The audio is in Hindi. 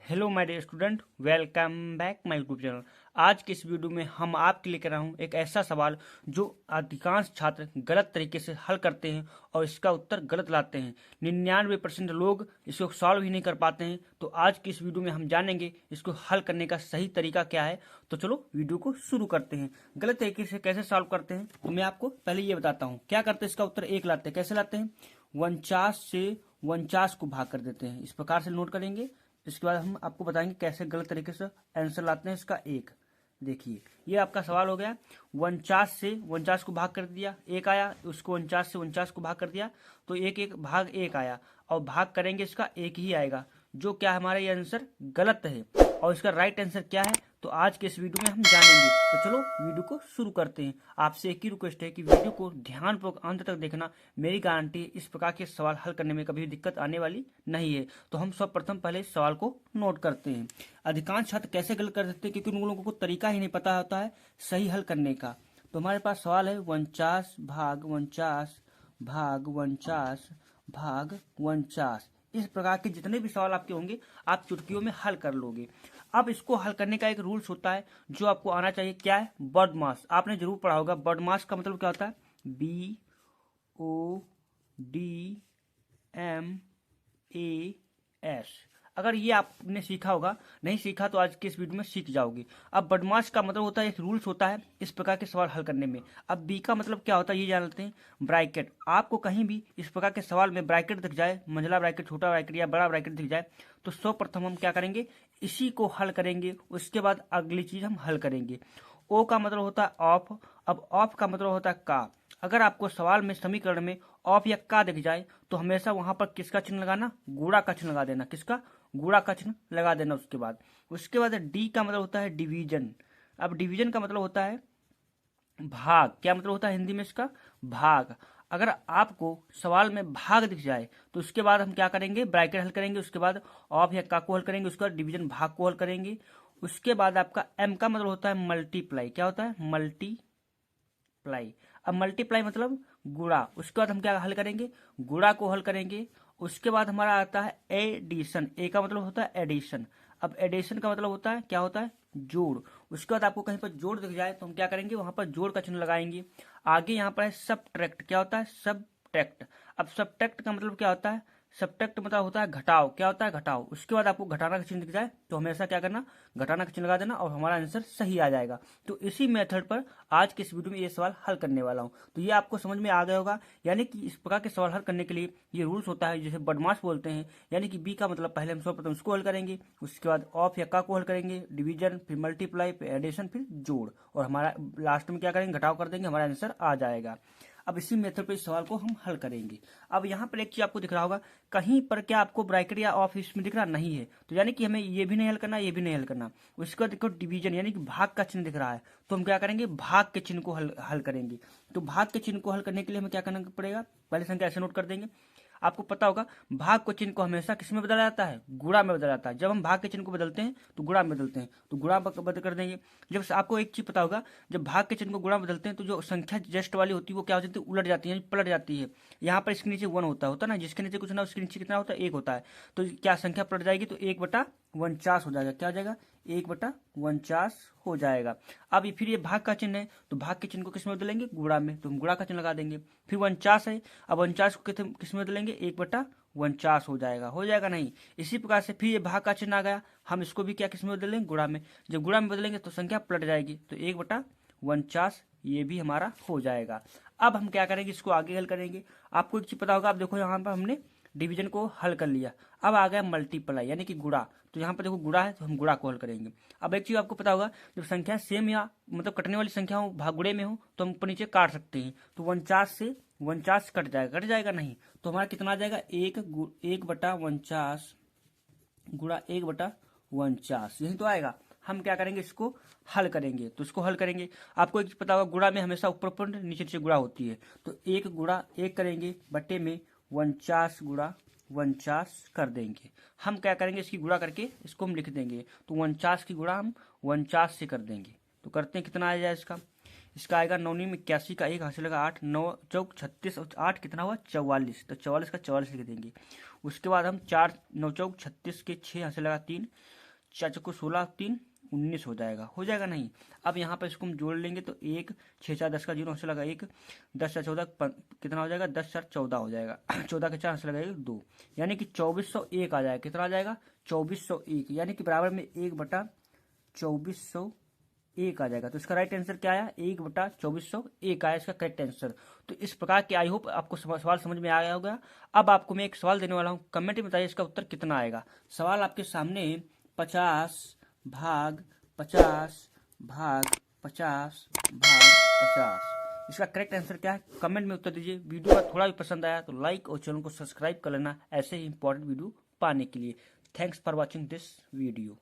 Hello my dear student, welcome back my YouTube channel. आज के इस वीडियो में हम आपके लिए कर रहा हूँ एक ऐसा सवाल जो अधिकांश छात्र गलत तरीके से हल करते हैं और इसका उत्तर गलत लाते हैं। 99% लोग इसको सॉल्व ही नहीं कर पाते हैं। तो आज की इस वीडियो में हम जानेंगे इसको हल करने का सही तरीका क्या है। तो चलो वीडियो को शुरू करते हैं। गलत तरीके से कैसे सॉल्व करते हैं तो मैं आपको पहले ये बताता हूँ। क्या करते हैं, इसका उत्तर 1 लाते हैं। कैसे लाते हैं? 49 से 49 को भाग कर देते हैं। इस प्रकार से नोट करेंगे। इसके बाद हम आपको बताएंगे कैसे गलत तरीके से आंसर लाते हैं इसका 1। देखिए, ये आपका सवाल हो गया। 49 से 49 को भाग कर दिया, 1 आया। उसको 49 से 49 को भाग कर दिया तो 1 भाग 1 आया, और भाग करेंगे इसका 1 ही आएगा, जो क्या हमारा ये आंसर गलत है। और इसका राइट आंसर क्या है तो आज के इस वीडियो में हम जानेंगे। तो चलो वीडियो को शुरू करते हैं। आपसे एक ही रिक्वेस्ट है कि वीडियो को ध्यानपूर्वक अंत तक देखना। मेरी गारंटी इस प्रकार के सवाल हल करने में कभी दिक्कत आने वाली नहीं है। तो हम सर्वप्रथम पहले इस सवाल को नोट करते हैं। अधिकांश छात्र कैसे गलत कर देते हैं, क्योंकि उन लोगों को तरीका ही नहीं पता होता है सही हल करने का। तो हमारे पास सवाल है 49 भाग 49 भाग 49 भाग 49। इस प्रकार के जितने भी सवाल आपके होंगे आप चुटकियों में हल कर लोगे। अब इसको हल करने का एक रूल्स होता है जो आपको आना चाहिए। क्या है? बॉड मास। आपने जरूर पढ़ा होगा। बॉड मास का मतलब क्या होता है? BODMAS। अगर ये आपने सीखा होगा, नहीं सीखा तो आज के इस वीडियो में सीख जाओगे। अब बदमाश का मतलब होता है, एक रूल्स होता है इस प्रकार के सवाल हल करने में। अब बी का मतलब क्या होता है ये जान लेते हैं। ब्रैकेट। आपको कहीं भी इस प्रकार के सवाल में ब्रैकेट दिख जाए, मंझला ब्रैकेट, छोटा ब्रैकेट या बड़ा ब्रैकेट दिख जाए, तो सर्वप्रथम हम क्या करेंगे, इसी को हल करेंगे। उसके बाद अगली चीज हम हल करेंगे। ओ का मतलब होता है ऑफ। अब ऑफ का मतलब होता है का। अगर आपको सवाल में समीकरण में ऑफ या का दिख जाए तो हमेशा वहां पर किसका चिन्ह लगाना? गुणा का चिन्ह लगा देना। किसका? गुणा का चिन्ह लगा देना। उसके बाद डी का मतलब होता है डिवीजन। अब डिवीजन का मतलब होता है भाग। क्या मतलब होता है हिंदी में इसका? भाग। अगर आपको सवाल में भाग दिख जाए तो उसके बाद हम क्या करेंगे? ब्रैकेट हल करेंगे। उसके बाद ऑफ या का को हल करेंगे। उसके बाद डिवीजन भाग को हल करेंगे। उसके बाद आपका एम का मतलब होता है मल्टीप्लाई। क्या होता है? मल्टीप्लाई। अब मल्टीप्लाई मतलब गुणा। उसके बाद हम क्या हल करेंगे? गुणा को हल करेंगे। उसके बाद हमारा आता है एडिशन। ए का मतलब होता है एडिशन। अब एडिशन का मतलब होता है, क्या होता है? जोड़। उसके बाद आपको कहीं पर जोड़ दिख जाए तो हम क्या करेंगे? वहां पर जोड़ का चिन्ह लगाएंगे। आगे यहाँ पर है सबट्रैक्ट। क्या होता है? सबट्रैक्ट। अब सबट्रैक्ट का मतलब क्या होता है? सबट्रैक्ट मतलब होता है घटाव। क्या होता है? घटाव। उसके बाद आपको घटाना का चिन्ह दिख जाए तो हमेशा क्या करना? घटाना का चिन्ह लगा देना और हमारा आंसर सही आ जाएगा। तो इसी मेथड पर आज के इस वीडियो में ये सवाल हल करने वाला हूं। तो ये आपको समझ में आ गया होगा। यानी कि इस प्रकार के सवाल हल करने के लिए ये रूल्स होता है, जिसे बदमाश बोलते हैं। यानी कि बी का मतलब पहले हम सर्वप्रथम इसको हल करेंगे। उसके बाद ऑफ या का को हल करेंगे, डिवीजन, फिर मल्टीप्लाई, फिर एडिशन, फिर जोड़, और हमारा लास्ट में क्या करेंगे? घटाव कर देंगे, हमारा आंसर आ जाएगा। अब इसी मेथड पे इस सवाल को हम हल करेंगे। अब यहाँ पर एक चीज आपको दिख रहा होगा, कहीं पर क्या आपको ब्रैकेट या ऑफ इसमें दिख रहा नहीं है, तो यानी कि हमें ये भी नहीं हल करना, ये भी नहीं हल करना। उसका देखो डिवीजन यानी कि भाग का चिन्ह दिख रहा है, तो हम क्या करेंगे? भाग के चिन्ह को हल करेंगे। तो भाग के चिन्ह को हल करने के लिए हमें क्या करना पड़ेगा? पहले संख्या ऐसे नोट कर देंगे। आपको पता होगा भाग को चिन्ह को हमेशा किस में बदला जाता है? गुणा में बदला जाता है। जब हम भाग के चिन्ह को बदलते हैं तो गुणा में बदलते हैं, तो गुणा बदल कर देंगे। जब आपको एक चीज पता होगा, जब भाग के चिन्ह को गुणा बदलते हैं तो जो संख्या जस्ट वाली होती है वो क्या हो जाती है? उलट जाती है, पलट जाती है। यहाँ पर इसके नीचे 1 होता ना, जिसके नीचे कुछ ना उसके नीचे कितना होता है? 1 होता है। तो क्या संख्या पलट जाएगी? तो 1/49 हो जाएगा। क्या हो जाएगा? 1/49 हो जाएगा। अब फिर ये भाग का चिन्ह है, तो भाग के चिन्ह को किस में बदलेंगे? गुणा में, तो हम गुणा का चिन्ह लगा देंगे। फिर 49 है, अब 49 को किस में बदलेंगे? 1/49 हो जाएगा। हो जाएगा नहीं? इसी प्रकार से फिर ये भाग का चिन्ह आ गया, हम इसको भी क्या किस में बदलेंगे? गुणा में। जब गुणा में बदलेंगे तो संख्या पलट जाएगी, तो 1/49 ये भी हमारा हो जाएगा। अब हम क्या करेंगे? इसको आगे हल करेंगे। आपको एक चीज पता होगा, आप देखो यहाँ पर हमने डिवीजन को हल कर लिया। अब आ गया मल्टीप्लाई यानी कि गुणा। तो यहाँ पर देखो गुणा है, तो हम गुणा को हल करेंगे। अब एक चीज आपको पता होगा, जब संख्या सेम या मतलब कटने वाली संख्या हो, भागुड़े में हो, तो हम ऊपर नीचे काट सकते हैं। तो 49 से 49 कट जाएगा। कट जाएगा नहीं, तो हमारा कितना आ जाएगा? 1/49 गुणा 1/49, यही तो आएगा। हम क्या करेंगे? इसको हल करेंगे। तो इसको हल करेंगे। आपको एक चीज पता होगा, गुणा में हमेशा ऊपर ऊपर नीचे नीचे गुणा होती है। तो 1 गुणा 1 करेंगे, बट्टे में 49 गुणा 49 कर देंगे। हम क्या करेंगे? इसकी गुणा करके इसको हम लिख देंगे। तो 49 की गुणा हम 49 से कर देंगे। तो करते हैं, कितना आ जाए इसका? इसका आएगा 9 में 81 का 1 हासिल लगा 8, 9 चौक 36 और 8 कितना हुआ? 44। तो 44 का 44 लिख देंगे। उसके बाद हम 4 9 चौक 36 के 6 यहाँ से लगा 3, 4 चौको 16, 3 19 हो जाएगा नहीं। अब यहाँ पर इसको हम जोड़ लेंगे तो 1 6 4 10 का 0 से लगा 1, 10 4 14 कितना हो जाएगा, 10 4 14 हो जाएगा 14 के 4 से लगाएगा 2, यानी कि 2401 आ जाएगा। कितना आ जाएगा, 2401, यानी कि बराबर में 1/2401 आ जाएगा। तो इसका राइट आंसर क्या आया, 1/2401 आया इसका करेक्ट आंसर। तो इस प्रकार के आई होप आपको सवाल समझ में आ गया होगा। अब आपको मैं एक सवाल देने वाला हूँ, कमेंट में बताइए इसका उत्तर कितना आएगा। सवाल आपके सामने 50 भाग 50 भाग 50 भाग 50, इसका करेक्ट आंसर क्या है, कमेंट में उत्तर दीजिए। वीडियो का थोड़ा भी पसंद आया तो लाइक और चैनल को सब्सक्राइब कर लेना ऐसे ही इंपॉर्टेंट वीडियो पाने के लिए। Thanks for watching this video.